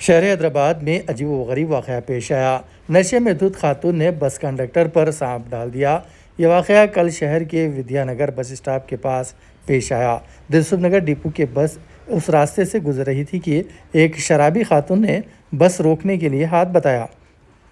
शहर हैदराबाद में अजीबोगरीब वाक़या पेश आया। नशे में धुत खातून ने बस कंडक्टर पर सांप डाल दिया। ये वाक़या कल शहर के विद्यानगर बस स्टॉप के पास पेश आया। दिलसुख नगर डिपो के बस उस रास्ते से गुजर रही थी कि एक शराबी खातून ने बस रोकने के लिए हाथ बताया।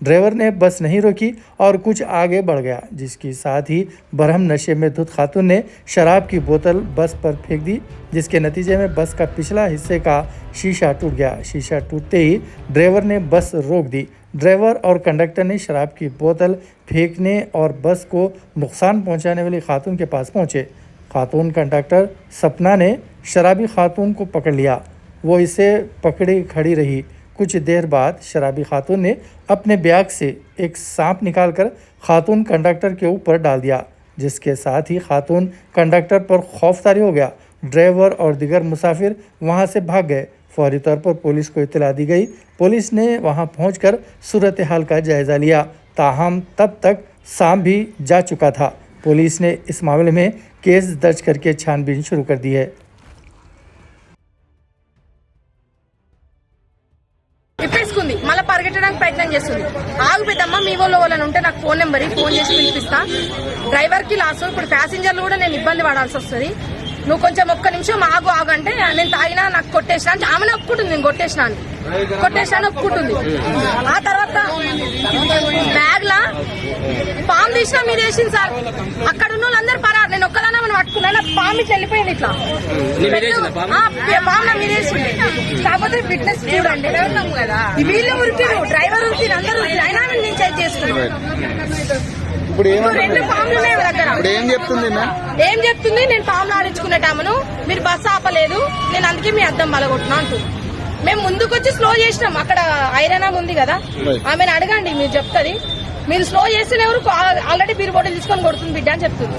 ड्राइवर ने बस नहीं रोकी और कुछ आगे बढ़ गया, जिसके साथ ही बरहम नशे में धुत खातून ने शराब की बोतल बस पर फेंक दी, जिसके नतीजे में बस का पिछला हिस्से का शीशा टूट गया। शीशा टूटते ही ड्राइवर ने बस रोक दी। ड्राइवर और कंडक्टर ने शराब की बोतल फेंकने और बस को नुकसान पहुंचाने वाली खातून के पास पहुंचे। खातून कंडक्टर सपना ने शराबी खातून को पकड़ लिया। वो इसे पकड़े खड़ी रही। कुछ देर बाद शराबी खातून ने अपने बैग से एक सांप निकालकर खातून कंडक्टर के ऊपर डाल दिया, जिसके साथ ही खातून कंडक्टर पर खौफतारी हो गया। ड्राइवर और दीगर मुसाफिर वहां से भाग गए। फौरी तौर पर पुलिस को इत्तला दी गई। पुलिस ने वहां पहुंचकर सूरत हाल का जायजा लिया। ताहम तब तक सांप भी जा चुका था। पुलिस ने इस मामले में केस दर्ज करके छानबीन शुरू कर दी है। ఇప్పేసుకుంది మళ్ళీ పరిగెట్టడానికి ప్రయత్నం చేస్తుంది. ఆగు పెద్దమ్మ, మీ వాళ్ళని ఉంటే నాకు ఫోన్ నెంబర్ ఫోన్ చేసి పిలిపిస్తా. డ్రైవర్ కి లాస్, ఇప్పుడు ప్యాసింజర్లు కూడా నేను ఇబ్బంది పడాల్సి వస్తుంది. నువ్వు కొంచెం ఒక్క నిమిషం ఆగు అంటే నేను తాగినా నాకు కొట్టేసినా అని ఆమెనే ఒప్పుకుంటుంది. నేను కొట్టేసినా ఒప్పుకుంటుంది. ఆ తర్వాత బ్యాగ్ లా పాము తీసినా మీరు వేసింది సార్. అక్కడ ఉన్న వాళ్ళందరూ పరారు. నేను ఒక్కదానా మనం పట్టుకున్నా. నాకు పాము ఇట్లా వెళ్ళిపోయింది. ఇట్లా పాము నా మీద వేసింది. కాకపోతే ఫిట్నెస్ చూడండి. వీళ్ళు ఉరికిరు, డ్రైవర్ ఉరికిరు, అందరూ అయినా నేను చెక్ చేసుకున్నాను. రెండు పాములు ఉన్నాయి దగ్గర. ఏం చెప్తుంది? నేను పాములు ఆడించుకునేటామను, మీరు బస్సు ఆపలేదు, నేను అందుకే మీ అద్దం బలగొట్టినా అంటుంది. మేము ముందుకొచ్చి స్లో చేసినాం. అక్కడ ఐరన్ ఉంది కదా, ఆమెను అడగండి, మీరు చెప్తుంది. మీరు స్లో చేస్తేనే ఎవరు ఆల్రెడీ బీర్ బాటిల్ తీసుకొని కొడుతుంది బిడ్డ అని చెప్తుంది.